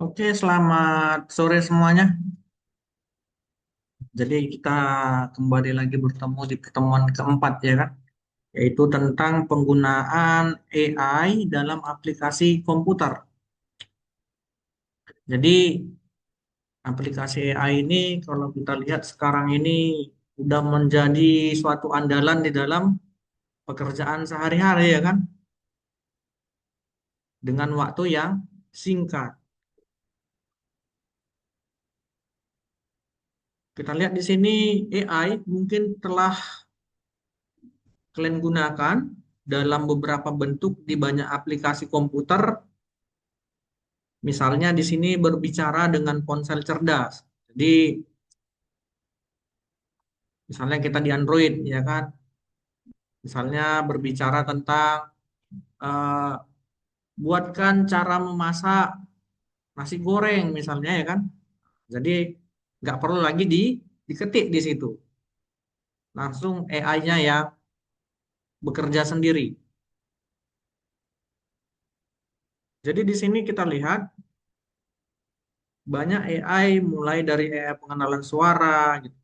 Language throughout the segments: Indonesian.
Oke, selamat sore semuanya. Jadi kita kembali lagi bertemu di pertemuan keempat ya kan, yaitu tentang penggunaan AI dalam aplikasi komputer. Jadi aplikasi AI ini kalau kita lihat sekarang ini udah menjadi suatu andalan di dalam pekerjaan sehari-hari ya kan, dengan waktu yang singkat. Kita lihat di sini AI mungkin telah kalian gunakan dalam beberapa bentuk di banyak aplikasi komputer. Misalnya di sini berbicara dengan ponsel cerdas. Jadi misalnya kita di Android ya kan, misalnya berbicara tentang eh, buatkan cara memasak nasi goreng misalnya ya kan. Jadi nggak perlu lagi diketik di situ. Langsung AI-nya yang bekerja sendiri. Jadi di sini kita lihat banyak AI mulai dari AI pengenalan suara gitu.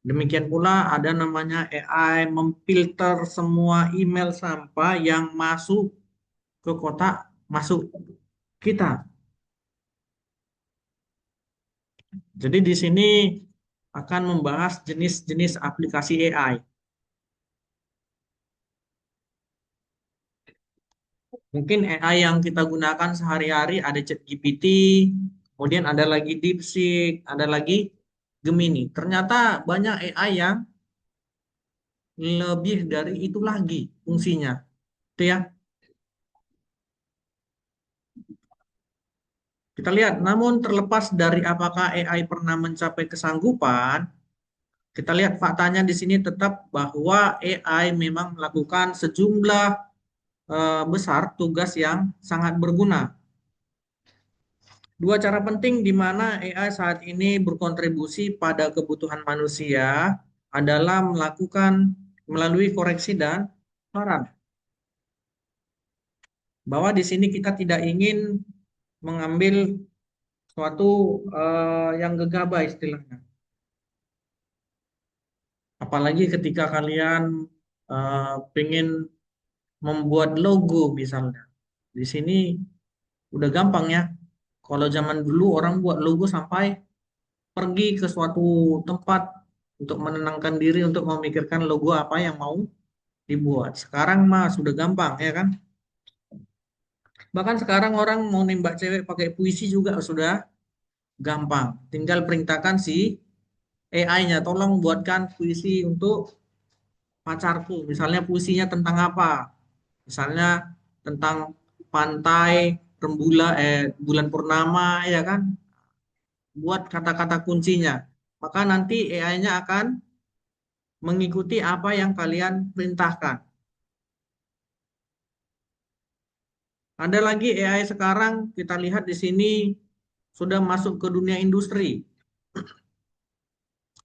Demikian pula ada namanya AI memfilter semua email sampah yang masuk ke kotak masuk kita. Jadi di sini akan membahas jenis-jenis aplikasi AI. Mungkin AI yang kita gunakan sehari-hari ada ChatGPT, kemudian ada lagi DeepSeek, ada lagi Gemini. Ternyata banyak AI yang lebih dari itu lagi fungsinya. Itu ya. Kita lihat, namun terlepas dari apakah AI pernah mencapai kesanggupan, kita lihat faktanya di sini tetap bahwa AI memang melakukan sejumlah besar tugas yang sangat berguna. Dua cara penting di mana AI saat ini berkontribusi pada kebutuhan manusia adalah melakukan melalui koreksi dan saran. Bahwa di sini kita tidak ingin mengambil suatu yang gegabah istilahnya. Apalagi ketika kalian pengen membuat logo misalnya. Di sini udah gampang ya. Kalau zaman dulu orang buat logo sampai pergi ke suatu tempat untuk menenangkan diri untuk memikirkan logo apa yang mau dibuat. Sekarang mah sudah gampang ya kan. Bahkan sekarang orang mau nembak cewek pakai puisi juga sudah gampang. Tinggal perintahkan si AI-nya, tolong buatkan puisi untuk pacarku. Misalnya puisinya tentang apa? Misalnya tentang pantai bulan purnama ya kan, buat kata-kata kuncinya, maka nanti AI-nya akan mengikuti apa yang kalian perintahkan. Ada lagi AI sekarang kita lihat di sini sudah masuk ke dunia industri.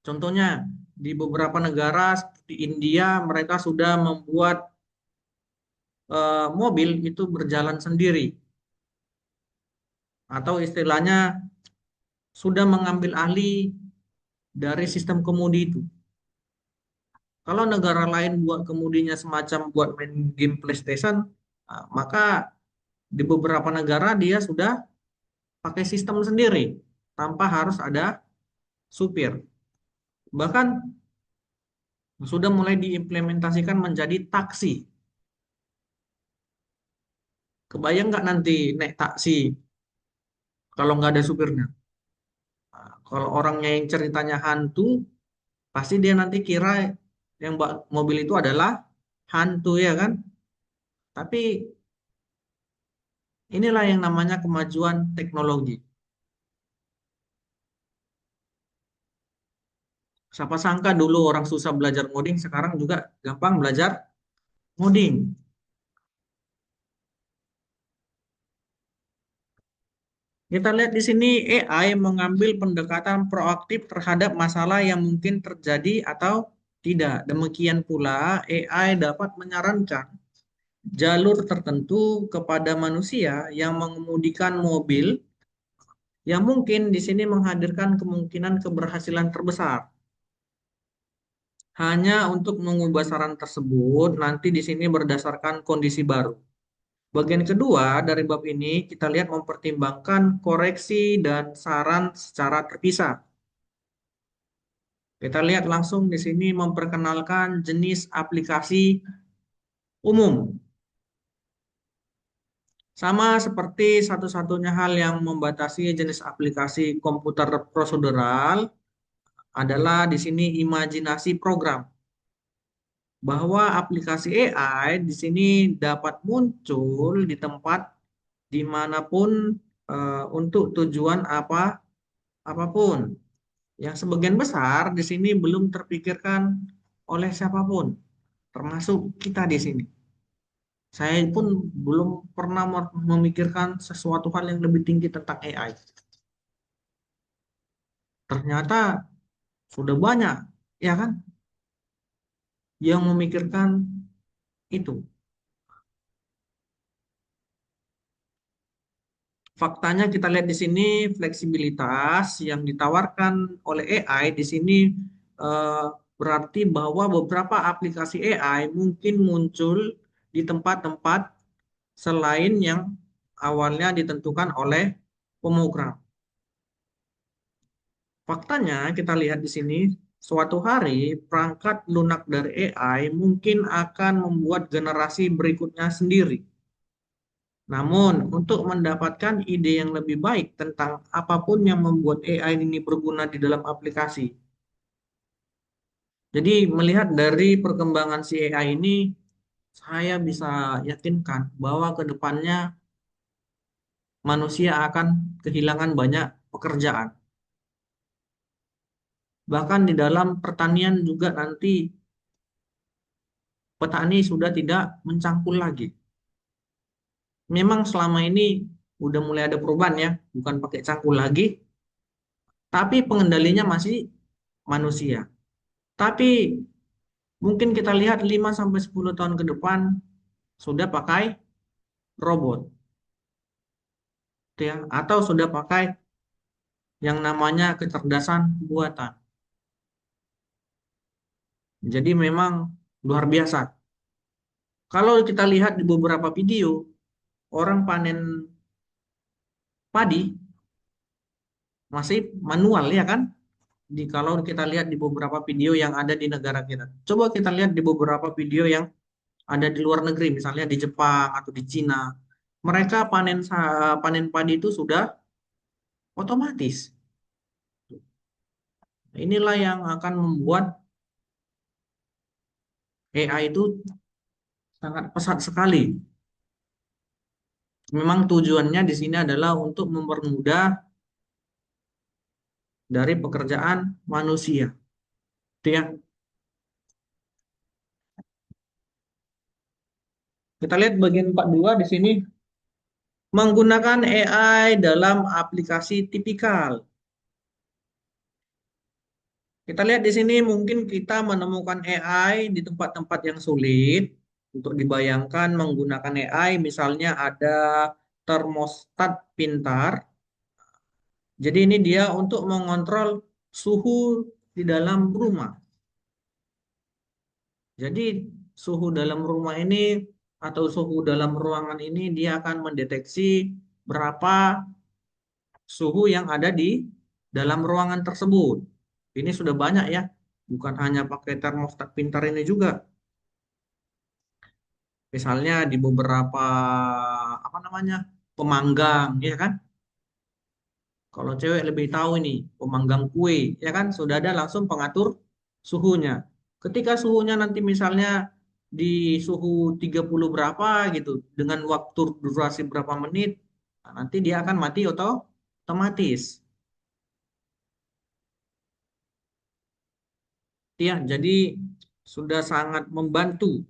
Contohnya di beberapa negara seperti India mereka sudah membuat mobil itu berjalan sendiri, atau istilahnya sudah mengambil alih dari sistem kemudi itu. Kalau negara lain buat kemudinya semacam buat main game PlayStation, maka di beberapa negara dia sudah pakai sistem sendiri tanpa harus ada supir. Bahkan sudah mulai diimplementasikan menjadi taksi. Kebayang nggak nanti naik taksi kalau nggak ada supirnya? Kalau orangnya yang ceritanya hantu, pasti dia nanti kira yang mobil itu adalah hantu ya kan? Tapi inilah yang namanya kemajuan teknologi. Siapa sangka dulu orang susah belajar ngoding, sekarang juga gampang belajar ngoding. Kita lihat di sini AI mengambil pendekatan proaktif terhadap masalah yang mungkin terjadi atau tidak. Demikian pula AI dapat menyarankan jalur tertentu kepada manusia yang mengemudikan mobil yang mungkin di sini menghadirkan kemungkinan keberhasilan terbesar. Hanya untuk mengubah saran tersebut nanti di sini berdasarkan kondisi baru. Bagian kedua dari bab ini kita lihat mempertimbangkan koreksi dan saran secara terpisah. Kita lihat langsung di sini memperkenalkan jenis aplikasi umum. Sama seperti satu-satunya hal yang membatasi jenis aplikasi komputer prosedural adalah di sini imajinasi program. Bahwa aplikasi AI di sini dapat muncul di tempat dimanapun untuk tujuan apapun. Yang sebagian besar di sini belum terpikirkan oleh siapapun, termasuk kita di sini. Saya pun belum pernah memikirkan sesuatu hal yang lebih tinggi tentang AI. Ternyata sudah banyak, ya kan, yang memikirkan itu. Faktanya kita lihat di sini fleksibilitas yang ditawarkan oleh AI di sini eh, berarti bahwa beberapa aplikasi AI mungkin muncul di tempat-tempat selain yang awalnya ditentukan oleh pemrogram. Faktanya kita lihat di sini suatu hari perangkat lunak dari AI mungkin akan membuat generasi berikutnya sendiri. Namun, untuk mendapatkan ide yang lebih baik tentang apapun yang membuat AI ini berguna di dalam aplikasi. Jadi, melihat dari perkembangan si AI ini, saya bisa yakinkan bahwa ke depannya manusia akan kehilangan banyak pekerjaan. Bahkan di dalam pertanian juga nanti petani sudah tidak mencangkul lagi. Memang selama ini udah mulai ada perubahan ya, bukan pakai cangkul lagi, tapi pengendalinya masih manusia. Tapi mungkin kita lihat 5 sampai 10 tahun ke depan sudah pakai robot gitu ya atau sudah pakai yang namanya kecerdasan buatan. Jadi memang luar biasa. Kalau kita lihat di beberapa video orang panen padi masih manual ya kan? Kalau kita lihat di beberapa video yang ada di negara kita. Coba kita lihat di beberapa video yang ada di luar negeri, misalnya di Jepang atau di Cina. Mereka panen padi itu sudah otomatis. Inilah yang akan membuat AI itu sangat pesat sekali. Memang tujuannya di sini adalah untuk mempermudah dari pekerjaan manusia. Itu ya. Kita lihat bagian 42 di sini menggunakan AI dalam aplikasi tipikal. Kita lihat di sini mungkin kita menemukan AI di tempat-tempat yang sulit untuk dibayangkan menggunakan AI, misalnya ada termostat pintar. Jadi ini dia untuk mengontrol suhu di dalam rumah. Jadi suhu dalam rumah ini atau suhu dalam ruangan ini dia akan mendeteksi berapa suhu yang ada di dalam ruangan tersebut. Ini sudah banyak ya, bukan hanya pakai termostat pintar ini juga. Misalnya di beberapa apa namanya pemanggang, ya kan? Kalau cewek lebih tahu ini pemanggang kue, ya kan? Sudah ada langsung pengatur suhunya. Ketika suhunya nanti misalnya di suhu 30 berapa gitu, dengan waktu durasi berapa menit, nah, nanti dia akan mati otomatis. Ya, jadi sudah sangat membantu.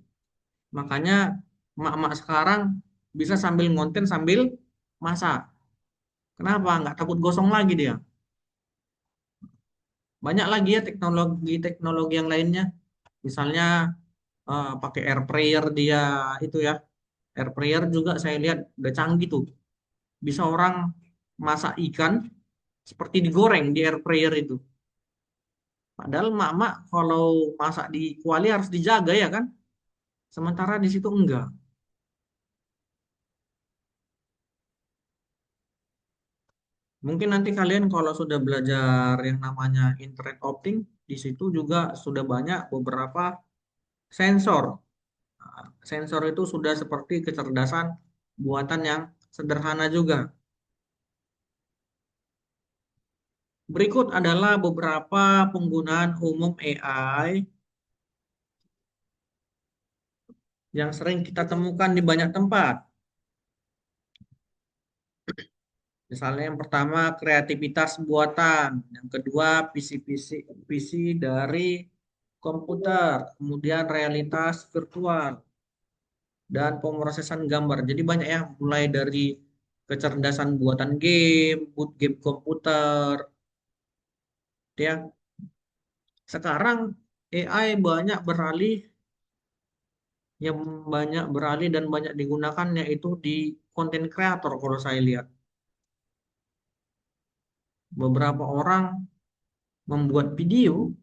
Makanya emak-emak sekarang bisa sambil ngonten sambil masak. Kenapa? Nggak takut gosong lagi dia. Banyak lagi ya teknologi-teknologi yang lainnya. Misalnya pakai air fryer dia itu ya. Air fryer juga saya lihat udah canggih tuh. Bisa orang masak ikan seperti digoreng di air fryer itu. Padahal mak-mak kalau masak di kuali harus dijaga ya kan? Sementara di situ enggak. Mungkin nanti kalian kalau sudah belajar yang namanya internet opting, di situ juga sudah banyak beberapa sensor. Nah, sensor itu sudah seperti kecerdasan buatan yang sederhana juga. Berikut adalah beberapa penggunaan umum AI yang sering kita temukan di banyak tempat. Misalnya yang pertama kreativitas buatan, yang kedua PC dari komputer, kemudian realitas virtual dan pemrosesan gambar. Jadi banyak ya mulai dari kecerdasan buatan game, boot game komputer, ya. Sekarang AI yang banyak beralih dan banyak digunakan yaitu di konten kreator kalau saya lihat. Beberapa orang membuat video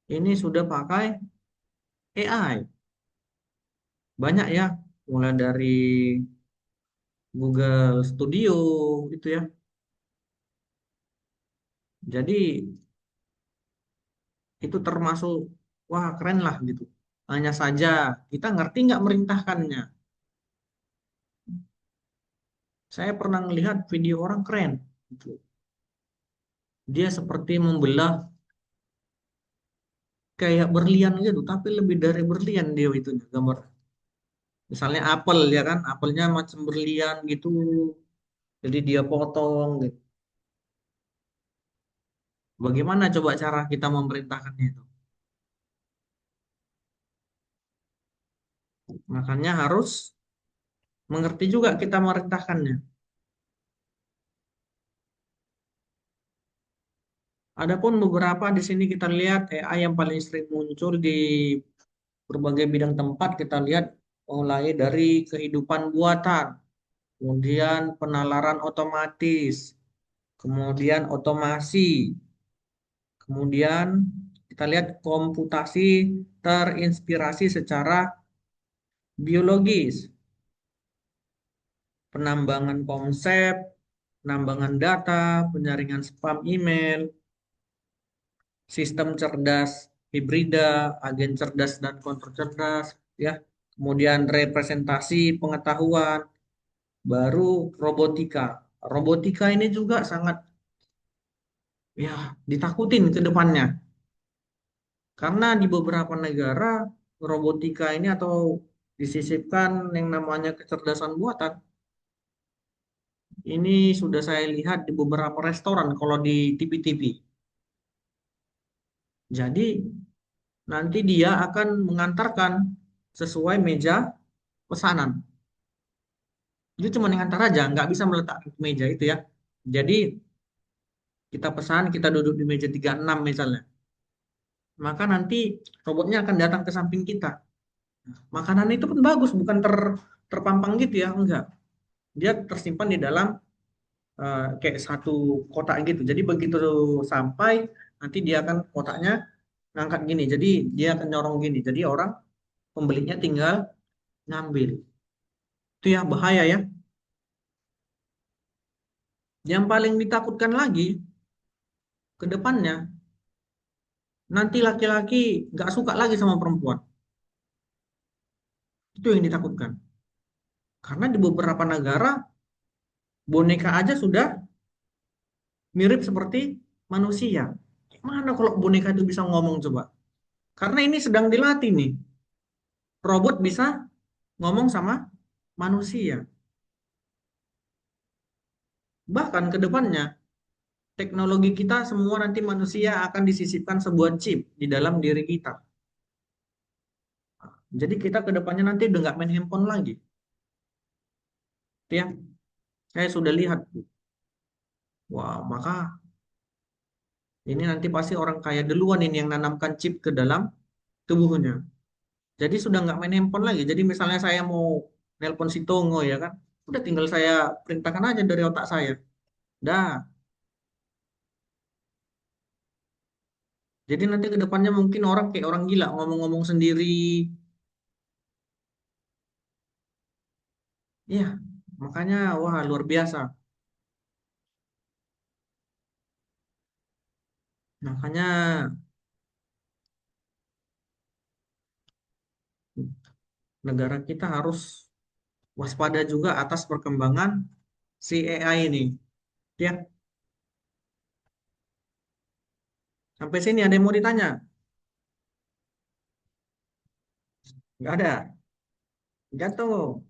ini sudah pakai AI. Banyak ya, mulai dari Google Studio itu ya. Jadi itu termasuk wah keren lah gitu. Hanya saja kita ngerti nggak merintahkannya. Saya pernah melihat video orang keren gitu. Dia seperti membelah kayak berlian gitu, tapi lebih dari berlian dia itu gambar. Misalnya apel ya kan, apelnya macam berlian gitu. Jadi dia potong gitu. Bagaimana coba cara kita memerintahkannya itu? Makanya harus mengerti juga kita memerintahkannya. Adapun beberapa di sini kita lihat AI yang paling sering muncul di berbagai bidang tempat kita lihat mulai dari kehidupan buatan, kemudian penalaran otomatis, kemudian otomasi, kemudian kita lihat komputasi terinspirasi secara biologis, penambangan konsep, penambangan data, penyaringan spam email, sistem cerdas hibrida, agen cerdas dan kontrol cerdas, ya. Kemudian representasi pengetahuan, baru robotika. Robotika ini juga sangat ya ditakutin ke depannya. Karena di beberapa negara robotika ini atau disisipkan yang namanya kecerdasan buatan, ini sudah saya lihat di beberapa restoran kalau di TV-TV. Jadi nanti dia akan mengantarkan sesuai meja pesanan. Dia cuma ngantar aja, nggak bisa meletakkan ke meja itu ya. Jadi kita pesan, kita duduk di meja 36 misalnya. Maka nanti robotnya akan datang ke samping kita. Makanan itu pun bagus, bukan terpampang gitu ya, enggak. Dia tersimpan di dalam kayak satu kotak gitu. Jadi begitu sampai, nanti dia akan kotaknya ngangkat gini. Jadi dia akan nyorong gini. Jadi orang pembelinya tinggal ngambil. Itu ya bahaya ya. Yang paling ditakutkan lagi ke depannya, nanti laki-laki nggak suka lagi sama perempuan. Itu yang ditakutkan. Karena di beberapa negara, boneka aja sudah mirip seperti manusia. Mana kalau boneka itu bisa ngomong coba? Karena ini sedang dilatih nih. Robot bisa ngomong sama manusia. Bahkan ke depannya, teknologi kita semua nanti manusia akan disisipkan sebuah chip di dalam diri kita. Jadi kita ke depannya nanti udah nggak main handphone lagi. Itu ya, saya sudah lihat. Wah, maka ini nanti pasti orang kaya duluan ini yang nanamkan chip ke dalam tubuhnya. Jadi sudah nggak main handphone lagi. Jadi misalnya saya mau nelpon si Tongo ya kan, udah tinggal saya perintahkan aja dari otak saya. Dah. Jadi nanti ke depannya mungkin orang kayak orang gila ngomong-ngomong sendiri. Iya, makanya wah luar biasa. Makanya negara kita harus waspada juga atas perkembangan si AI ini. Ya, sampai sini ada yang mau ditanya? Nggak ada. Jatuh.